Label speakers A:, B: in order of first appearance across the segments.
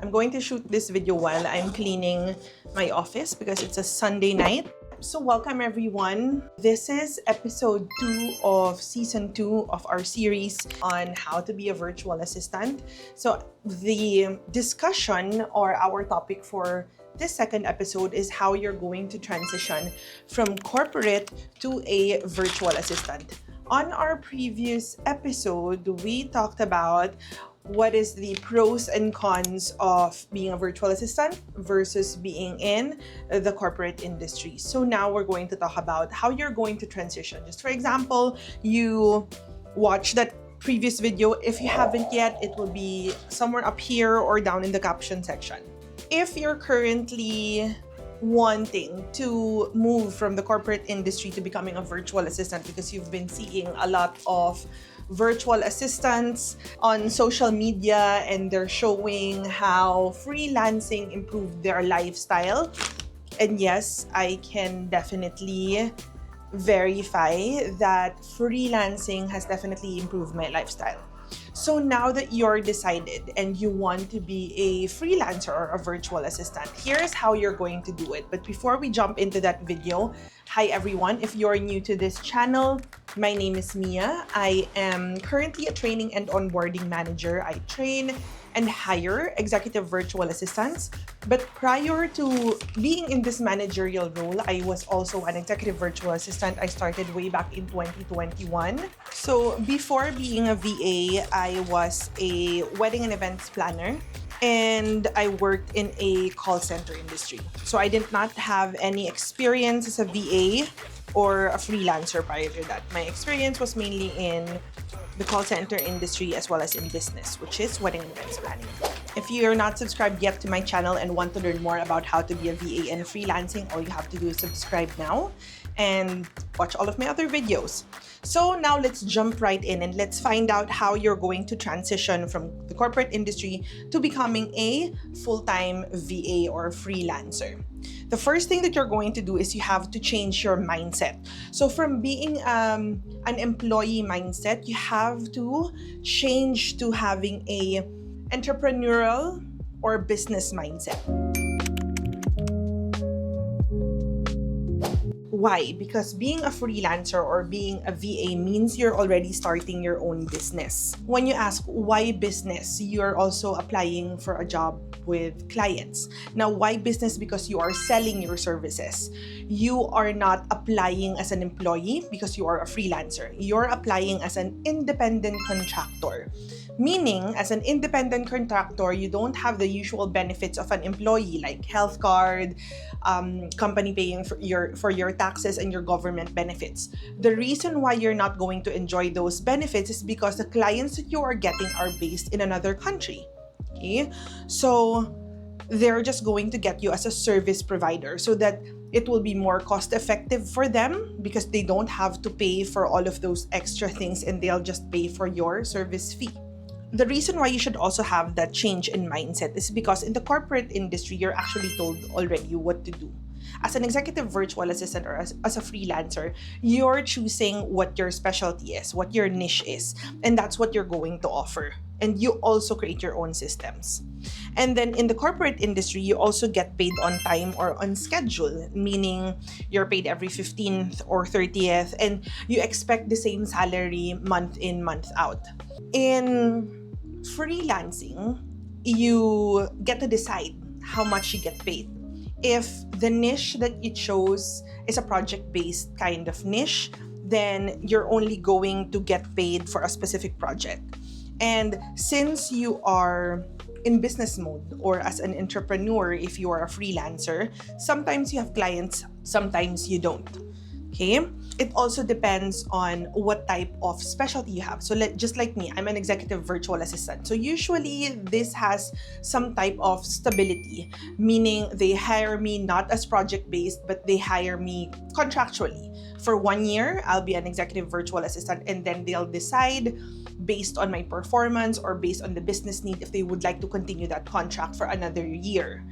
A: I'm going to shoot this video while I'm cleaning my office because it's a Sunday night. So welcome everyone. This is episode 2 of season 2 of our series on how to be a virtual assistant. So the discussion or our topic for this second episode is how you're going to transition from corporate to a virtual assistant. On our previous episode, we talked about what is the pros and cons of being a virtual assistant versus being in the corporate industry. So now we're going to talk about how you're going to transition. Just for example, you watch that previous video. If you haven't yet, it will be somewhere up here or down in the caption section. If you're currently wanting to move from the corporate industry to becoming a virtual assistant because you've been seeing a lot of virtual assistants on social media and they're showing how freelancing improved their lifestyle. And yes, I can definitely verify that freelancing has definitely improved my lifestyle. So now that you're decided and you want to be a freelancer or a virtual assistant, here's how you're going to do it. But before we jump into that video, hi everyone. If you're new to this channel, my name is Mia. I am currently a training and onboarding manager. I train and hire executive virtual assistants. But prior to being in this managerial role, I was also an executive virtual assistant. I started way back in 2021. So before being a VA, I was a wedding and events planner and I worked in a call center industry. So I did not have any experience as a VA or a freelancer prior to that. My experience was mainly in the call center industry as well as in business, which is wedding and events planning. If you're not subscribed yet to my channel and want to learn more about how to be a VA and freelancing, all you have to do is subscribe now and watch all of my other videos. So now let's jump right in and let's find out how you're going to transition from the corporate industry to becoming a full-time VA or freelancer. The first thing that you're going to do is you have to change your mindset. So from being an employee mindset, you have to change to having a entrepreneurial or business mindset. Why? Because being a freelancer or being a VA means you're already starting your own business. When you ask why business, you're also applying for a job with clients. Now, why business? Because you are selling your services. You are not applying as an employee because you are a freelancer. You're applying as an independent contractor. Meaning, as an independent contractor, you don't have the usual benefits of an employee like health card, company paying for your taxes and your government benefits. The reason why you're not going to enjoy those benefits is because the clients that you are getting are based in another country. Okay? So they're just going to get you as a service provider so that it will be more cost effective for them because they don't have to pay for all of those extra things and they'll just pay for your service fee. The reason why you should also have that change in mindset is because in the corporate industry, you're actually told already what to do. As an executive virtual assistant or as a freelancer, you're choosing what your specialty is, what your niche is, and that's what you're going to offer. And you also create your own systems. And then in the corporate industry, you also get paid on time or on schedule, meaning you're paid every 15th or 30th, and you expect the same salary month in, month out. In freelancing, you get to decide how much you get paid. If the niche that you chose is a project-based kind of niche, then you're only going to get paid for a specific project. And since you are in business mode or as an entrepreneur, if you are a freelancer, sometimes you have clients, sometimes you don't. Okay? It also depends on what type of specialty you have. So just like me, I'm an executive virtual assistant. So usually this has some type of stability, meaning they hire me not as project-based, but they hire me contractually. For 1 year, I'll be an executive virtual assistant and then they'll decide based on my performance or based on the business need if they would like to continue that contract for another year.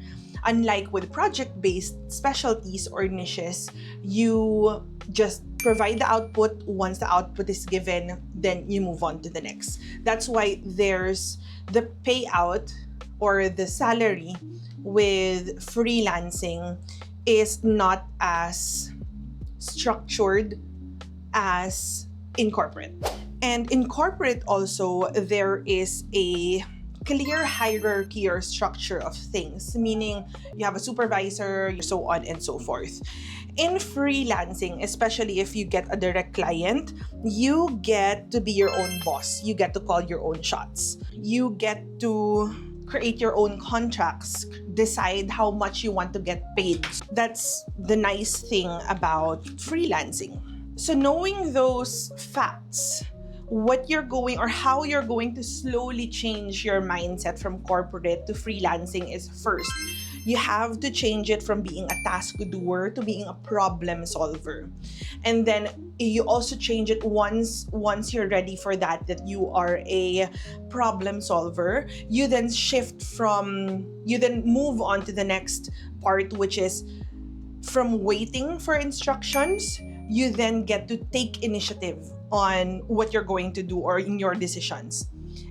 A: Unlike with project-based specialties or niches, you just provide the output. Once the output is given, then you move on to the next. That's why there's the payout or the salary with freelancing is not as structured as in corporate. And in corporate also, there is a clear hierarchy or structure of things, meaning you have a supervisor, so on and so forth. In freelancing, especially if you get a direct client, you get to be your own boss. You get to call your own shots. You get to create your own contracts, decide how much you want to get paid. That's the nice thing about freelancing. So knowing those facts, what you're going or how you're going to slowly change your mindset from corporate to freelancing is, first, you have to change it from being a task doer to being a problem solver. And then you also change it once you're ready for that you are a problem solver. You then move on to the next part, which is from waiting for instructions, you then get to take initiative on what you're going to do or in your decisions.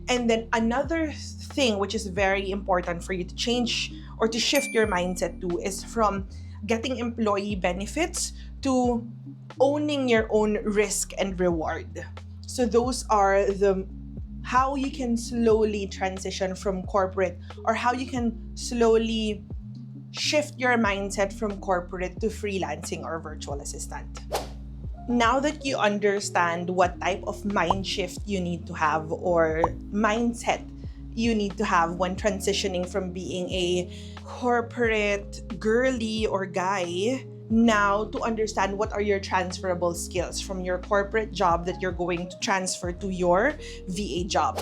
A: And then another thing which is very important for you to change or to shift your mindset to is from getting employee benefits to owning your own risk and reward. So those are how you can slowly transition from corporate, or how you can slowly shift your mindset from corporate to freelancing or virtual assistant. Now that you understand what type of mind shift you need to have or mindset you need to have when transitioning from being a corporate girly or guy, now to understand what are your transferable skills from your corporate job that you're going to transfer to your VA job.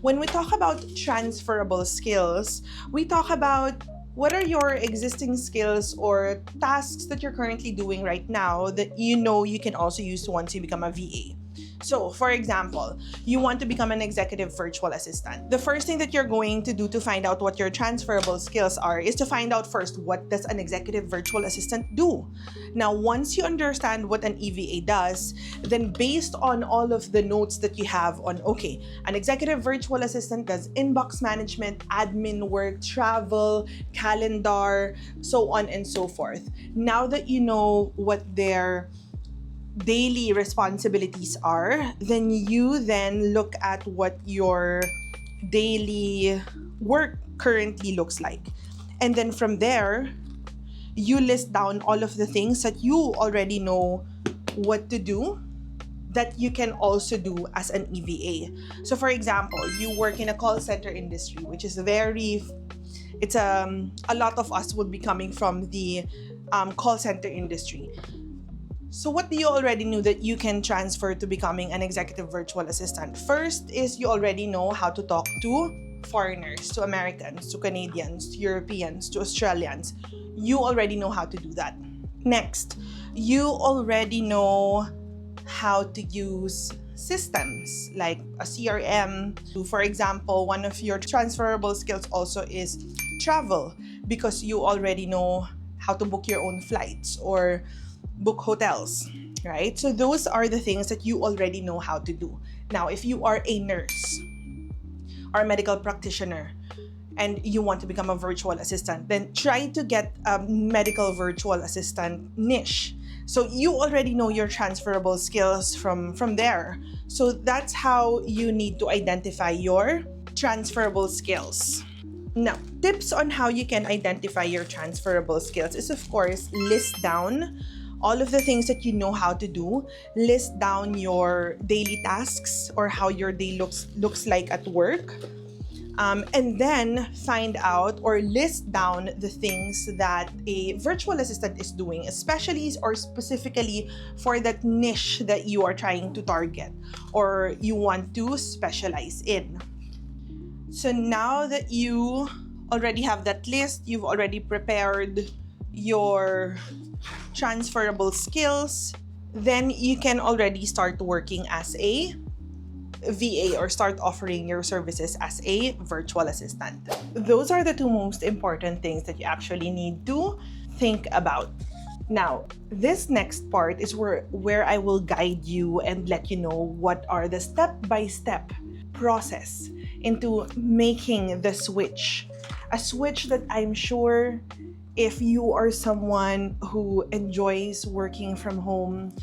A: When we talk about transferable skills, we talk about what are your existing skills or tasks that you're currently doing right now that you know you can also use once you become a VA. So, for example, you want to become an executive virtual assistant. The first thing that you're going to do to find out what your transferable skills are is to find out first, what does an executive virtual assistant do? Now, once you understand what an EVA does, then based on all of the notes that you have on, okay, an executive virtual assistant does inbox management, admin work, travel, calendar, so on and so forth. Now that you know what their daily responsibilities are, then you look at what your daily work currently looks like. And then from there, you list down all of the things that you already know what to do that you can also do as an EVA. So for example, you work in a call center industry, which is a lot of us would be coming from the call center industry. So what do you already know that you can transfer to becoming an executive virtual assistant? First is you already know how to talk to foreigners, to Americans, to Canadians, to Europeans, to Australians. You already know how to do that. Next, you already know how to use systems like a CRM. For example, one of your transferable skills also is travel, because you already know how to book your own flights or book hotels, right? So those are the things that you already know how to do. Now, if you are a nurse or a medical practitioner and you want to become a virtual assistant, then try to get a medical virtual assistant niche. So you already know your transferable skills from there. So that's how you need to identify your transferable skills. Now, tips on how you can identify your transferable skills is, of course, list down all of the things that you know how to do. List down your daily tasks or how your day looks like at work. And then find out or list down the things that a virtual assistant is doing, especially or specifically for that niche that you are trying to target or you want to specialize in. So now that you already have that list, you've already prepared your transferable skills, then you can already start working as a VA or start offering your services as a virtual assistant. Those are the two most important things that you actually need to think about. Now, this next part is where I will guide you and let you know what are the step-by-step process into making the switch. A switch that I'm sure if you are someone who enjoys working from home,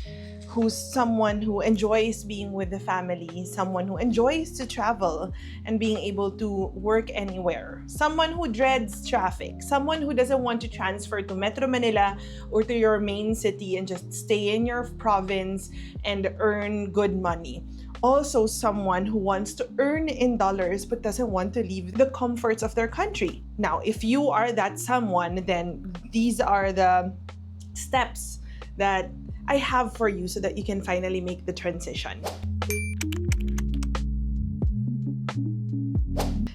A: who's someone who enjoys being with the family, someone who enjoys to travel and being able to work anywhere, someone who dreads traffic, someone who doesn't want to transfer to Metro Manila or to your main city and just stay in your province and earn good money. Also, someone who wants to earn in dollars but doesn't want to leave the comforts of their country. Now, if you are that someone, then these are the steps that I have for you so that you can finally make the transition.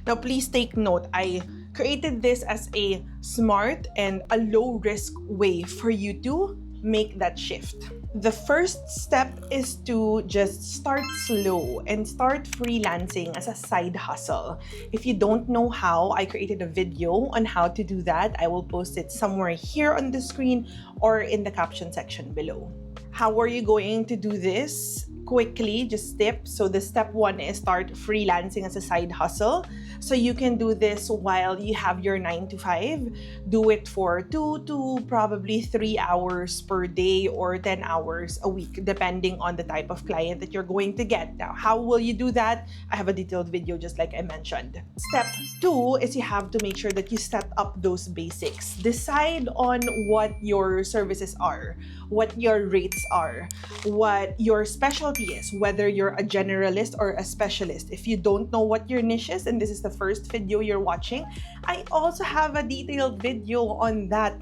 A: Now, please take note, I created this as a smart and a low-risk way for you to make that shift. The first step is to just start slow and start freelancing as a side hustle. If you don't know how, I created a video on how to do that. I will post it somewhere here on the screen or in the caption section below. How are you going to do this? Quickly, just tips. So the step 1 is start freelancing as a side hustle. So you can do this while you have your 9 to 5. Do it for 2 to probably 3 hours per day or 10 hours a week, depending on the type of client that you're going to get. Now, how will you do that? I have a detailed video just like I mentioned. Step 2 is you have to make sure that you set up those basics. Decide on what your services are, what your rates are, what your specialty is, whether you're a generalist or a specialist. If you don't know what your niche is, and this is the first video you're watching, I also have a detailed video on that.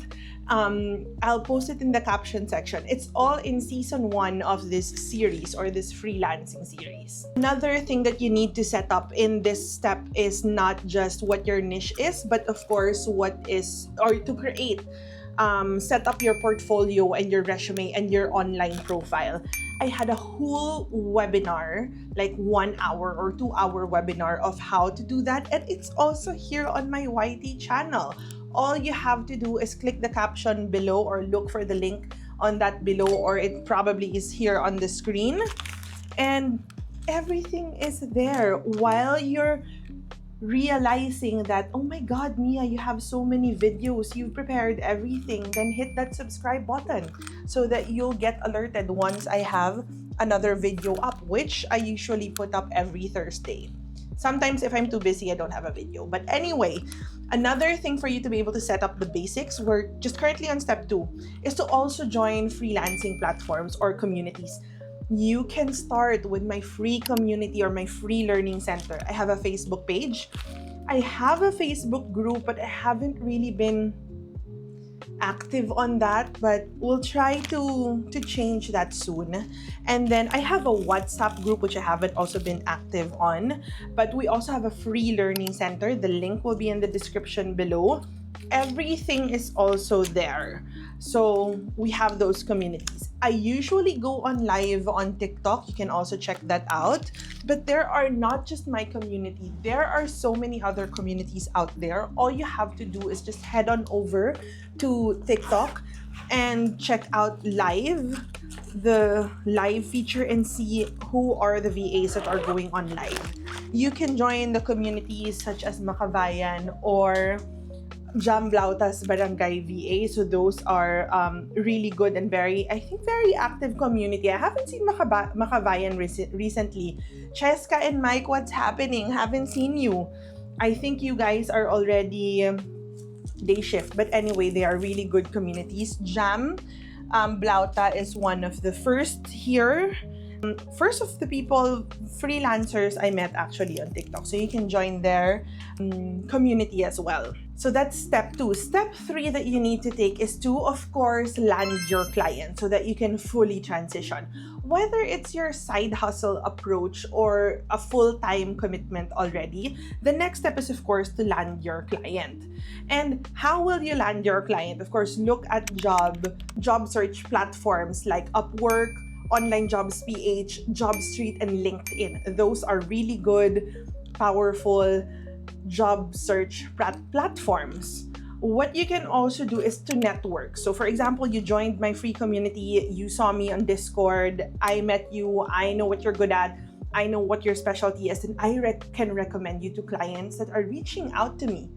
A: I'll post it in the caption section. It's all in season 1 of this series or this freelancing series. Another thing that you need to set up in this step is not just what your niche is, but of course to create set up your portfolio and your resume and your online profile. I had a whole webinar, like 1 hour or 2 hour webinar of how to do that, and it's also here on my YT channel. All you have to do is click the caption below or look for the link on that below, or it probably is here on the screen, and everything is there. While you're realizing that, oh my God, Mia, you have so many videos, you've prepared everything, then hit that subscribe button so that you'll get alerted once I have another video up, which I usually put up every Thursday. Sometimes if I'm too busy, I don't have a video. But anyway, another thing for you to be able to set up the basics, we're just currently on step 2, is to also join freelancing platforms or communities. You can start with my free community or my free learning center. I have a Facebook page. I have a Facebook group, but I haven't really been active on that, but we'll try to change that soon. And then I have a WhatsApp group, which I haven't also been active on, but we also have a free learning center. The link will be in the description below. Everything is also there. So we have those communities. I usually go on live on TikTok. You can also check that out. But there are not just my community. There are so many other communities out there. All you have to do is just head on over to TikTok and check out the live feature and see who are the VAs that are going on live. You can join the communities such as Makabayan or Jamblautas Barangay VA. So those are really good and very active community. I haven't seen Makabayan recently. Cheska and Mike, what's happening? Haven't seen you. I think you guys are already day shift. But anyway, they are really good communities. Blauta is one of the first here. First of the people, freelancers I met actually on TikTok. So you can join their community as well. So that's step 2. Step 3 that you need to take is to, of course, land your client so that you can fully transition. Whether it's your side hustle approach or a full-time commitment already, the next step is, of course, to land your client. And how will you land your client? Of course, look at job search platforms like Upwork, Online Jobs PH, JobStreet, and LinkedIn. Those are really good, powerful job search platforms. What you can also do is to network. So for example, you joined my free community, you saw me on Discord, I met you, I know what you're good at, I know what your specialty is, and I can recommend you to clients that are reaching out to me.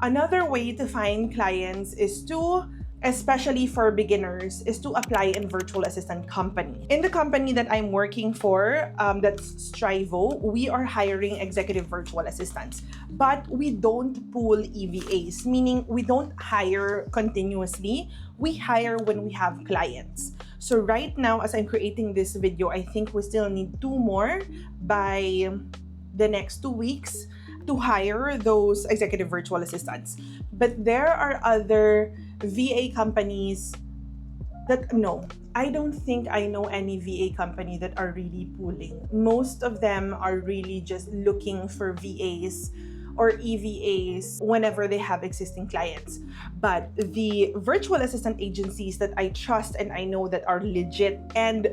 A: Another way to find clients is to, especially for beginners, is to apply in virtual assistant company. In the company that I'm working for, that's Strivo, we are hiring executive virtual assistants, but we don't pool EVAs, meaning we don't hire continuously. We hire when we have clients. So right now, as I'm creating this video, I think we still need 2 more by the next 2 weeks to hire those executive virtual assistants. But there are other VA companies that, no, I don't think I know any VA company that are really pooling. Most of them are really just looking for VAs or EVAs whenever they have existing clients. But the virtual assistant agencies that I trust and I know that are legit and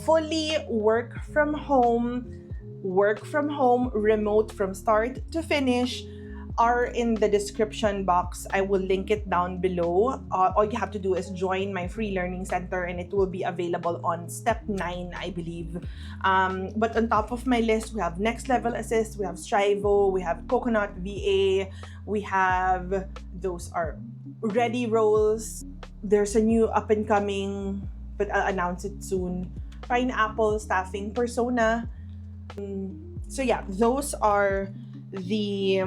A: fully work from home, remote from start to finish, are in the description box. I will link it down below. All you have to do is join my free learning center and it will be available on step 9, I believe. But on top of my list, we have Next Level Assist, we have Strivo, we have Coconut VA, we have, those are Ready Rolls. There's a new up and coming, but I'll announce it soon, Pineapple Staffing Persona. So yeah, those are the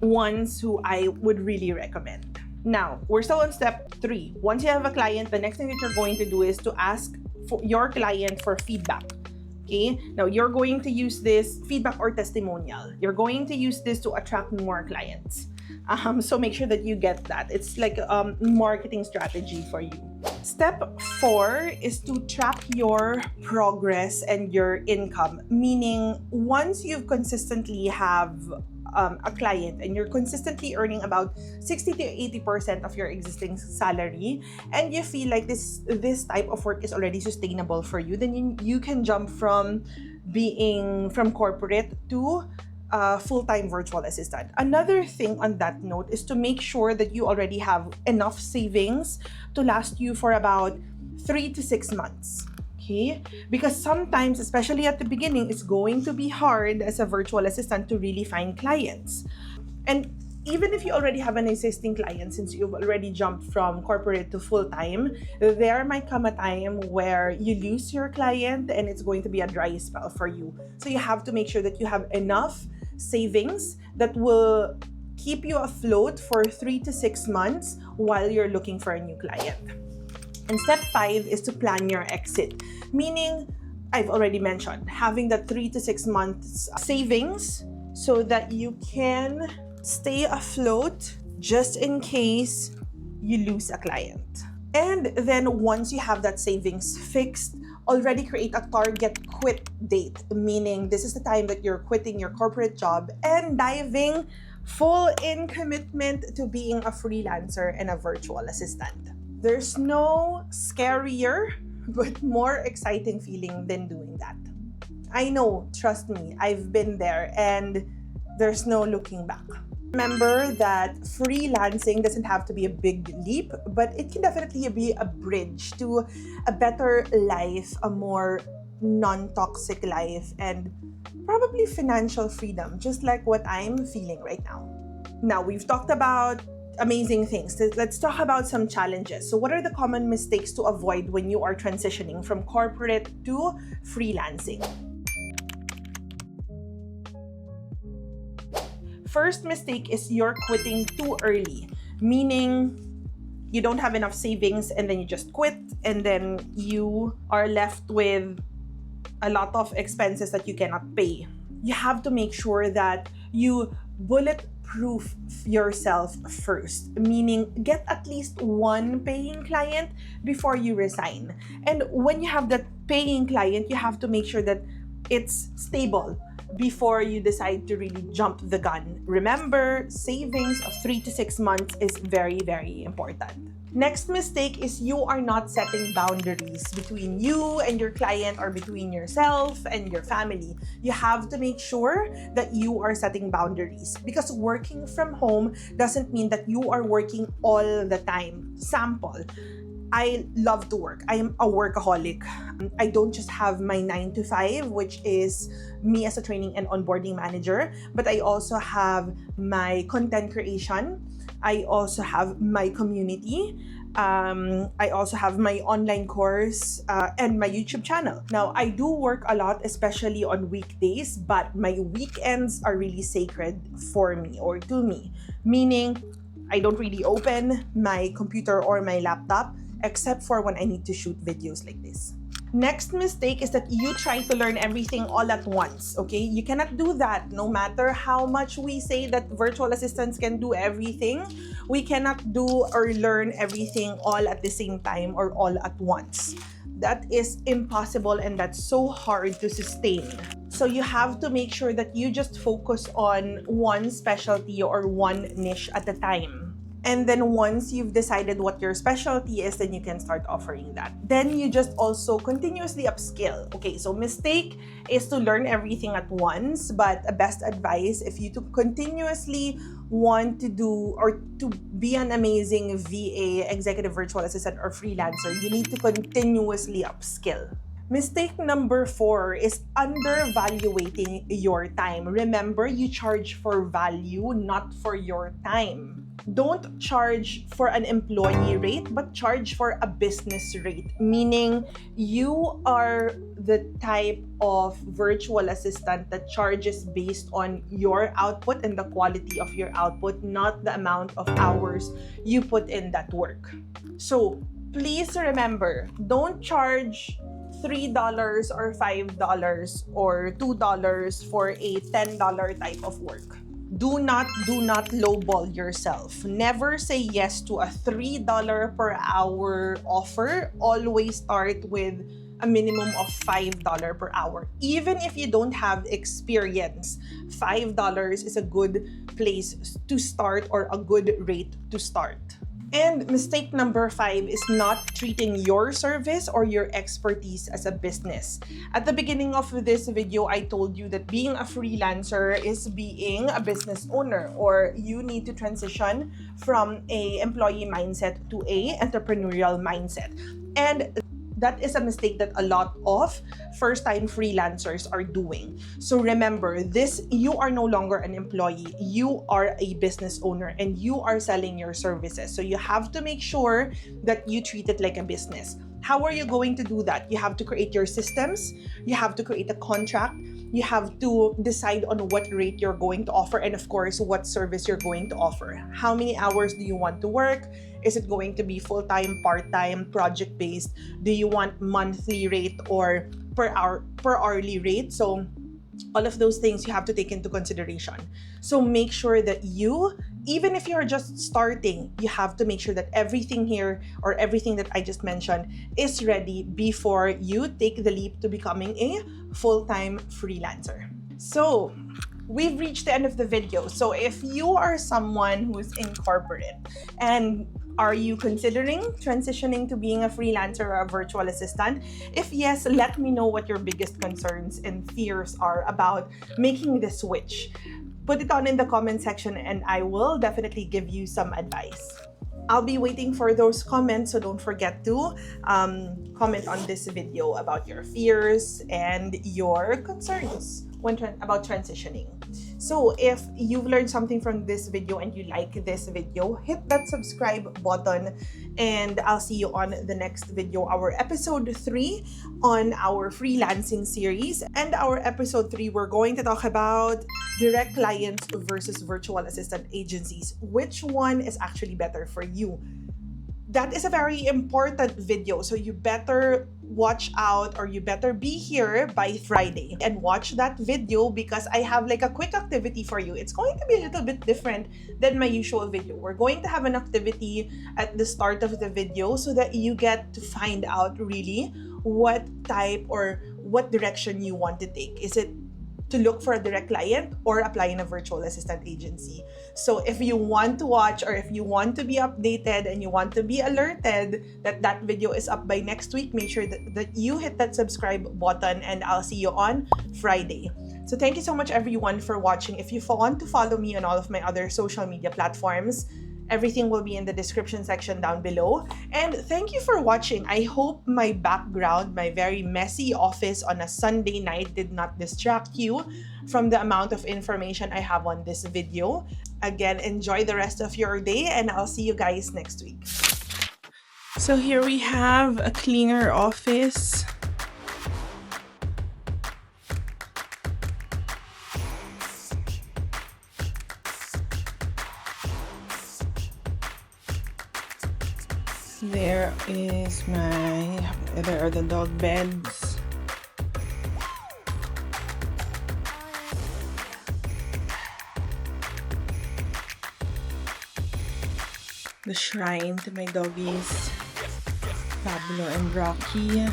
A: ones who I would really recommend. Now, we're still on step 3. Once you have a client, the next thing that you're going to do is to ask for your client for feedback. Okay? Now, you're going to use this feedback or testimonial. You're going to use this to attract more clients. So make sure that you get that. It's like a marketing strategy for you. Step 4 is to track your progress and your income. Meaning, once you've consistently have a client and you're consistently earning about 60 to 80% of your existing salary, and you feel like this type of work is already sustainable for you, then you can jump from being from corporate to full-time virtual assistant. Another thing on that note is to make sure that you already have enough savings to last you for about 3 to 6 months. Okay? Because sometimes, especially at the beginning, it's going to be hard as a virtual assistant to really find clients. And even if you already have an existing client, since you've already jumped from corporate to full-time, there might come a time where you lose your client and it's going to be a dry spell for you. So you have to make sure that you have enough savings that will keep you afloat for 3 to 6 months while you're looking for a new client. And step 5 is to plan your exit, meaning, I've already mentioned, having that 3 to 6 months savings so that you can stay afloat just in case you lose a client. And then once you have that savings fixed, already create a target quit date, meaning this is the time that you're quitting your corporate job and diving full in commitment to being a freelancer and a virtual assistant. There's no scarier but more exciting feeling than doing that. I know, trust me, I've been there and there's no looking back. Remember that freelancing doesn't have to be a big leap, but it can definitely be a bridge to a better life, a more non-toxic life, and probably financial freedom, just like what I'm feeling right now. Now, we've talked about amazing things. Let's talk about some challenges. So what are the common mistakes to avoid when you are transitioning from corporate to freelancing? First mistake is you're quitting too early, meaning you don't have enough savings and then you just quit, and then you are left with a lot of expenses that you cannot pay. You have to make sure that you bulletproof yourself first, meaning get at least one paying client before you resign. And when you have that paying client, you have to make sure that it's stable. before you decide to really jump the gun. Remember, savings of 3 to 6 months is very, very important. Next mistake is you are not setting boundaries between you and your client or between yourself and your family. You have to make sure that you are setting boundaries, because working from home doesn't mean that you are working all the time. Sample. I love to work. I am a workaholic. I don't just have my 9 to 5, which is me as a training and onboarding manager, but I also have my content creation. I also have my community. I also have my online course and my YouTube channel. Now, I do work a lot, especially on weekdays, but my weekends are really sacred for me or to me, meaning I don't really open my computer or my laptop except for when I need to shoot videos like this. Next mistake is that you try to learn everything all at once, okay? You cannot do that. No matter how much we say that virtual assistants can do everything, we cannot do or learn everything all at the same time or all at once. That is impossible, and that's so hard to sustain. So you have to make sure that you just focus on one specialty or one niche at a time. And then once you've decided what your specialty is, then you can start offering that. Then you just also continuously upskill. Okay, so mistake is to learn everything at once, but a best advice, if you to continuously want to do or to be an amazing VA, executive virtual assistant, or freelancer, you need to continuously upskill. Mistake number 4 is undervaluating your time. Remember, you charge for value, not for your time. Don't charge for an employee rate, but charge for a business rate, meaning you are the type of virtual assistant that charges based on your output and the quality of your output, not the amount of hours you put in that work. So please remember, don't charge $3 or $5 or $2 for a $10 type of work. Do not lowball yourself. Never say yes to a $3 per hour offer. Always start with a minimum of $5 per hour. Even if you don't have experience, $5 is a good place to start or a good rate to start. And mistake number 5 is not treating your service or your expertise as a business. At the beginning of this video, I told you that being a freelancer is being a business owner, or you need to transition from a employee mindset to a entrepreneurial mindset. And that is a mistake that a lot of first-time freelancers are doing. So remember, you are no longer an employee. You are a business owner and you are selling your services. So you have to make sure that you treat it like a business. How are you going to do that? You have to create your systems. You have to create a contract. You have to decide on what rate you're going to offer, and of course, what service you're going to offer. How many hours do you want to work? Is it going to be full-time, part-time, project-based? Do you want monthly rate or per hourly rate? So all of those things you have to take into consideration. So make sure that you, even if you're just starting, you have to make sure that everything here or everything that I just mentioned is ready before you take the leap to becoming a full-time freelancer. So we've reached the end of the video. So if you are someone who's in corporate and are you considering transitioning to being a freelancer or a virtual assistant? If yes, let me know what your biggest concerns and fears are about making the switch. Put it on in the comment section and I will definitely give you some advice. I'll be waiting for those comments, so don't forget to comment on this video about your fears and your concerns about transitioning. So if you've learned something from this video and you like this video, hit that subscribe button and I'll see you on the next video, our episode 3 on our freelancing series. And our episode 3, we're going to talk about direct clients versus virtual assistant agencies. Which one is actually better for you? That is a very important video, so you better watch out, or you better be here by Friday and watch that video, because I have like a quick activity for you. It's going to be a little bit different than my usual video. We're going to have an activity at the start of the video so that you get to find out really what type or what direction you want to take. Is it to look for a direct client or apply in a virtual assistant agency. So if you want to watch, or if you want to be updated and you want to be alerted that that video is up by next week, make sure that you hit that subscribe button, and I'll see you on Friday. So thank you so much everyone for watching. If you want to follow me on all of my other social media platforms, everything will be in the description section down below. And thank you for watching. I hope my background, my very messy office on a Sunday night, did not distract you from the amount of information I have on this video. Again, enjoy the rest of your day, and I'll see you guys next week. So here we have a cleaner office. There are the dog beds. The shrine to my doggies, Pablo and Rocky.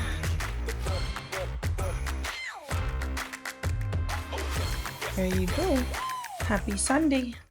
A: There you go. Happy Sunday.